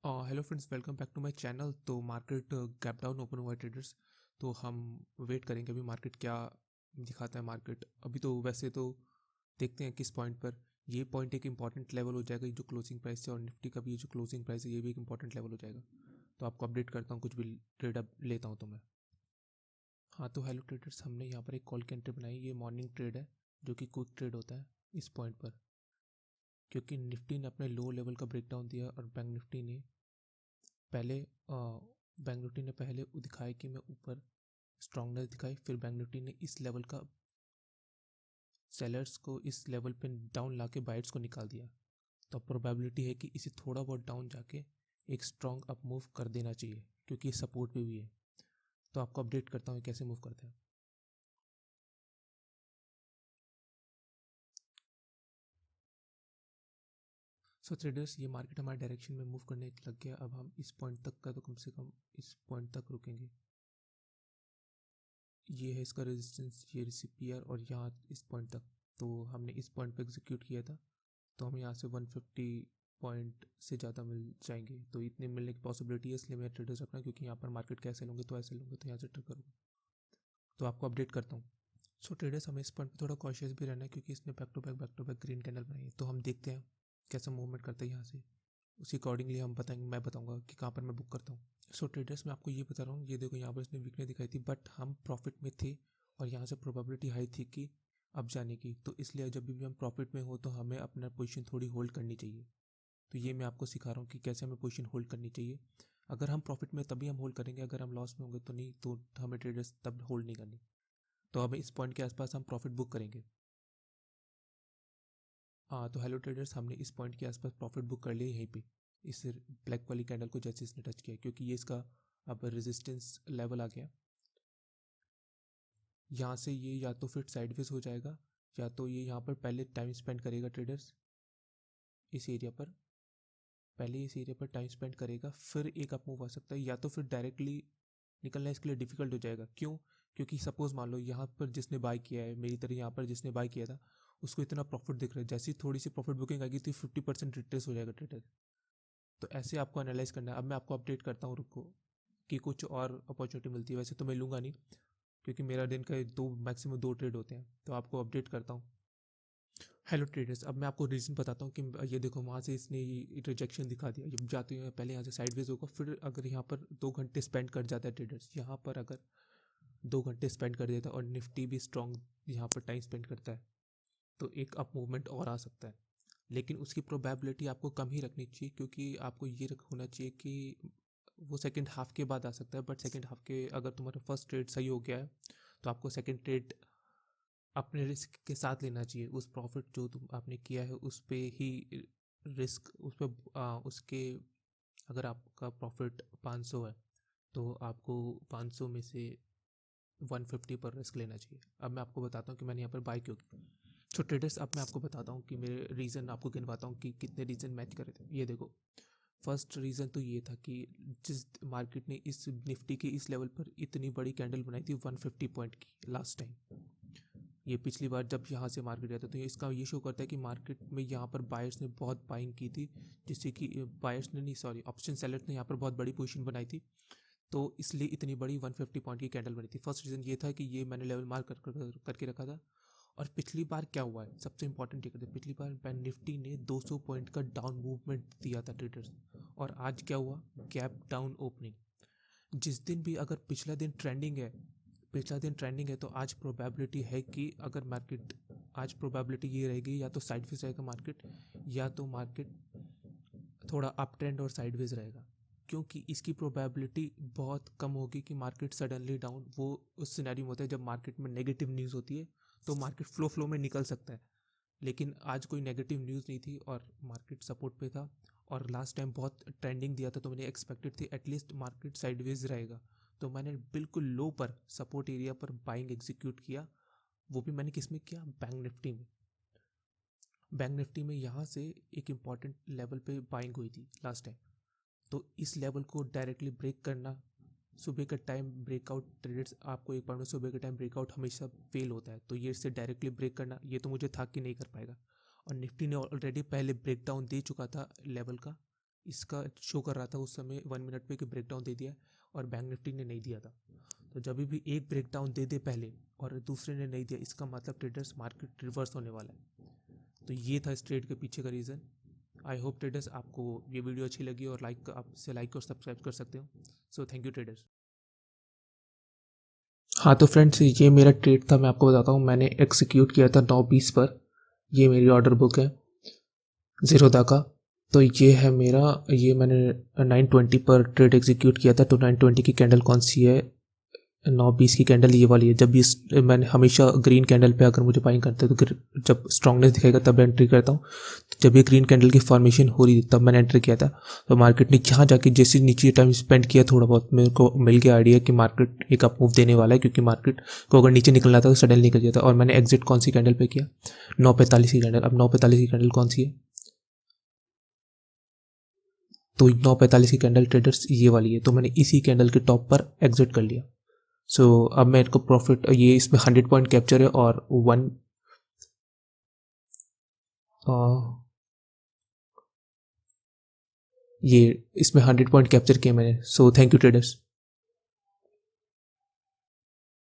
Hello friends, welcome back to my channel. तो market gap down open हुआ है traders. तो हम वेट करेंगे अभी मार्केट क्या दिखाता है। मार्केट अभी तो वैसे तो देखते हैं किस पॉइंट पर। ये पॉइंट एक इंपॉर्टेंट लेवल हो जाएगा, ये जो क्लोजिंग प्राइस है, और निफ्टी का भी ये जो क्लोजिंग प्राइस है ये भी एक इंपॉर्टेंट लेवल हो जाएगा। तो आपको अपडेट करता हूँ, कुछ भी ट्रेड अब लेता हूँ तो मैं। हाँ तो हेलो ट्रेडर्स, हमने यहाँ पर एक कॉल की एंट्री बनाई। ये मॉर्निंग ट्रेड है जो कि क्विक ट्रेड होता है इस पॉइंट पर, क्योंकि निफ्टी ने अपने लो लेवल का ब्रेकडाउन दिया और पहले बैंक निफ्टी ने पहले दिखाया कि मैं ऊपर स्ट्रांगनेस दिखाई, फिर बैंक निफ्टी ने इस लेवल का सेलर्स को इस लेवल पे डाउन लाके बाइट्स को निकाल दिया। तो अब प्रोबेबिलिटी है कि इसे थोड़ा बहुत डाउन जाके एक स्ट्रांग अप मूव कर देना चाहिए, क्योंकि ये सपोर्ट पे भी है। तो आपको अपडेट करता हूँ कैसे मूव करते हैं। सो ट्रेडर्स, ये मार्केट हमारे डायरेक्शन में मूव करने लग गया। अब हम इस पॉइंट तक का तो कम से कम इस पॉइंट तक रुकेंगे। ये है इसका रेजिस्टेंस, ये रिसिपियर, और यहाँ इस पॉइंट तक। तो हमने इस पॉइंट पे एग्जीक्यूट किया था, तो हम यहाँ से 150 पॉइंट से ज़्यादा मिल जाएंगे। तो इतने मिलने की पॉसिबिलिटी है, इसलिए मैं ट्रेडर्स रखना, क्योंकि यहाँ पर मार्केट कैसे लूँगे तो ऐसे लूँगे, तो यहाँ से ट्रेड करूँगा। तो आपको अपडेट करता हूँ। सो ट्रेडर्स, हमें इस पॉइंट पे थोड़ा कॉशियस भी रहना है, क्योंकि इसने back to back green candle बनाई है। तो हम देखते हैं कैसा मूवमेंट करते हैं यहाँ से। उसी अकॉर्डिंगली हम बताएंगे, मैं बताऊंगा कि कहाँ पर मैं बुक करता हूँ। सो ट्रेडर्स, मैं आपको ये बता रहा हूँ, ये देखो यहाँ पर इसने वीकनेस दिखाई थी, बट हम प्रॉफिट में थे और यहाँ से प्रोबेबिलिटी हाई थी कि अब जाने की। तो इसलिए जब भी हम प्रॉफिट में हो तो हमें अपना पोजीशन थोड़ी होल्ड करनी चाहिए। तो ये मैं आपको सिखा रहा हूँ कि कैसे हमें पोजीशन होल्ड करनी चाहिए। अगर हम प्रॉफिट में तभी हम होल्ड करेंगे, अगर हम लॉस में होंगे तो नहीं, तो हमें ट्रेडर्स तब होल्ड नहीं करनी। तो हमें इस पॉइंट के आसपास हम प्रॉफिट बुक करेंगे। हाँ तो हेलो ट्रेडर्स, हमने इस पॉइंट के आसपास प्रॉफिट बुक कर लिया यहीं पे, इस ब्लैक वाली कैंडल को जैसे इसने टच किया, क्योंकि ये इसका अब रेजिस्टेंस लेवल आ गया। यहाँ से ये या तो फिर साइडवेज हो जाएगा, या तो ये यहाँ पर पहले टाइम स्पेंड करेगा ट्रेडर्स इस एरिया पर। पहले इस एरिया पर टाइम स्पेंड करेगा, फिर एक अप मूव आ सकता है, या तो फिर डायरेक्टली निकलना इसके लिए डिफिकल्ट हो जाएगा। क्यों? क्योंकि सपोज मान लो यहाँ पर जिसने बाय किया है, मेरी तरह यहाँ पर जिसने बाय किया था, उसको इतना प्रॉफिट दिख रहा है, जैसी थोड़ी सी प्रॉफिट बुकिंग आएगी तो 50% रिट्रेस हो जाएगा ट्रेडर। तो ऐसे आपको एनालाइज करना है। अब मैं आपको अपडेट करता हूँ, रुको, कि कुछ और अपॉर्चुनिटी मिलती है। वैसे तो मैं लूँगा नहीं, क्योंकि मेरा दिन का दो मैक्सिमम दो ट्रेड होते हैं। तो आपको अपडेट करता हूँ। हेलो ट्रेडर्स, अब मैं आपको रीज़न बताता हूँ कि ये देखो वहाँ से इसने रिजेक्शन दिखा दिया। जब जाते हैं पहले यहाँ से साइडवेज होगा, फिर अगर यहाँ पर 2 घंटे स्पेंड कर जाता है ट्रेडर्स, यहाँ पर अगर 2 घंटे स्पेंड कर देता है और निफ्टी भी स्ट्रॉन्ग यहाँ पर टाइम स्पेंड करता है, तो एक अप मूवमेंट और आ सकता है। लेकिन उसकी प्रोबेबिलिटी आपको कम ही रखनी चाहिए, क्योंकि आपको ये होना चाहिए कि वो सेकंड हाफ के बाद आ सकता है। बट सेकंड हाफ के अगर तुम्हारा फर्स्ट ट्रेड सही हो गया है, तो आपको सेकंड ट्रेड अपने रिस्क के साथ लेना चाहिए। उस प्रॉफिट जो तुम आपने किया है उस पे ही रिस्क, उस पे उसके, अगर आपका प्रॉफिट 500 है तो आपको 500 में से 150 पर रिस्क लेना चाहिए। अब मैं आपको बताता हूँ कि मैंने यहाँ पर बाय क्यों किया। तो ट्रेडर्स, अब मैं आपको बताता हूँ कि मेरे रीज़न आपको गिनवाता हूँ कि कितने रीज़न मैच करे थे। ये देखो, फर्स्ट रीज़न तो ये था कि जिस मार्केट ने इस निफ्टी के इस लेवल पर इतनी बड़ी कैंडल बनाई थी 150 पॉइंट की लास्ट टाइम, ये पिछली बार जब यहाँ से मार्केट गया था, तो इसका ये शो करता है कि मार्केट में यहाँ पर बायर्स ने बहुत बाइंग की थी, जिससे कि बायर्स ने नहीं, सॉरी, ऑप्शन सेलर्स ने यहाँ पर बहुत बड़ी पोजीशन बनाई थी। तो इसलिए इतनी बड़ी 150 पॉइंट की कैंडल बनी थी। फर्स्ट रीज़न ये था कि ये मैंने लेवल मार्क करके रखा था। और पिछली बार क्या हुआ है, सबसे इंपॉर्टेंट ये करते हैं, पिछली बार बैंक निफ्टी ने 200 पॉइंट का डाउन मूवमेंट दिया था ट्रेडर्स, और आज क्या हुआ, गैप डाउन ओपनिंग। जिस दिन भी अगर पिछला दिन ट्रेंडिंग है, तो आज प्रोबेबिलिटी है कि अगर मार्केट, आज प्रोबेबिलिटी ये रहेगी या तो साइडवेज रहेगा मार्केट, या तो मार्केट थोड़ा अप ट्रेंड और साइडवेज रहेगा। क्योंकि इसकी प्रोबेबिलिटी बहुत कम होगी कि मार्केट सडनली डाउन, वो उस सिनेरियो में होता है जब मार्केट में नेगेटिव न्यूज़ होती है, तो मार्केट फ्लो में निकल सकता है। लेकिन आज कोई नेगेटिव न्यूज़ नहीं थी और मार्केट सपोर्ट पे था, और लास्ट टाइम बहुत ट्रेंडिंग दिया था, तो मैंने एक्सपेक्टेड थी एटलीस्ट मार्केट साइडवेज रहेगा। तो मैंने बिल्कुल लो पर, सपोर्ट एरिया पर बाइंग एग्जीक्यूट किया। वो भी मैंने किस में किया, बैंक निफ्टी में। बैंक निफ्टी में यहाँ से एक इम्पॉर्टेंट लेवल पे बाइंग हुई थी लास्ट टाइम। तो इस लेवल को डायरेक्टली ब्रेक करना, सुबह का टाइम ब्रेकआउट, ट्रेडर्स आपको एक बार में सुबह का टाइम ब्रेकआउट हमेशा फेल होता है, तो ये इससे डायरेक्टली ब्रेक करना, ये तो मुझे था कि नहीं कर पाएगा। और निफ्टी ने ऑलरेडी पहले ब्रेकडाउन दे चुका था लेवल का, इसका शो कर रहा था उस समय 1 मिनट पे कि ब्रेक डाउन दे दिया और बैंक निफ्टी ने नहीं दिया था। तो जब भी एक ब्रेक डाउन दे दे पहले और दूसरे ने नहीं दिया, इसका मतलब ट्रेडर्स मार्केट रिवर्स होने वाला है। तो ये था इस ट्रेड के पीछे का रीज़न। आई होप ट्रेडर्स आपको ये वीडियो अच्छी लगी और लाइक और सब्सक्राइब कर सकते हो। So thank you traders. हाँ तो फ्रेंड्स, ये मेरा ट्रेड था, मैं आपको बताता हूँ। मैंने एग्जीक्यूट किया था 9:20 पर। ये मेरी ऑर्डर बुक है ज़ीरोधा का। तो ये है मेरा, ये मैंने 9:20 पर ट्रेड एग्जीक्यूट किया था। तो 9:20 की कैंडल कौन सी है? 9:20 की कैंडल ये वाली है। जब भी मैंने हमेशा ग्रीन कैंडल पे अगर मुझे बाइंग करते हैं तो जब स्ट्रांगनेस दिखेगा तब एंट्री करता हूँ। तो जब ये ग्रीन कैंडल की फॉर्मेशन हो रही थी तब मैंने एंट्री किया था। तो मार्केट ने यहाँ जाके जैसे नीचे टाइम स्पेंड किया, थोड़ा बहुत मेरे को मिल गया आइडिया कि मार्केट एक अप मूव देने वाला है, क्योंकि मार्केट को अगर नीचे निकलना था तो सडनली निकल जाता। और मैंने एग्जिट कौन सी कैंडल पे किया? 9:45 की कैंडल। अब 9:45 की कैंडल कौन सी है? तो 9:45 की कैंडल ट्रेडर्स ये वाली है। तो मैंने इसी कैंडल के टॉप पर एग्जिट कर लिया। सो अब मेरे को प्रॉफिट, ये इसमें 100 पॉइंट कैप्चर है और ये इसमें 100 पॉइंट कैप्चर किए मैंने। So thank you traders.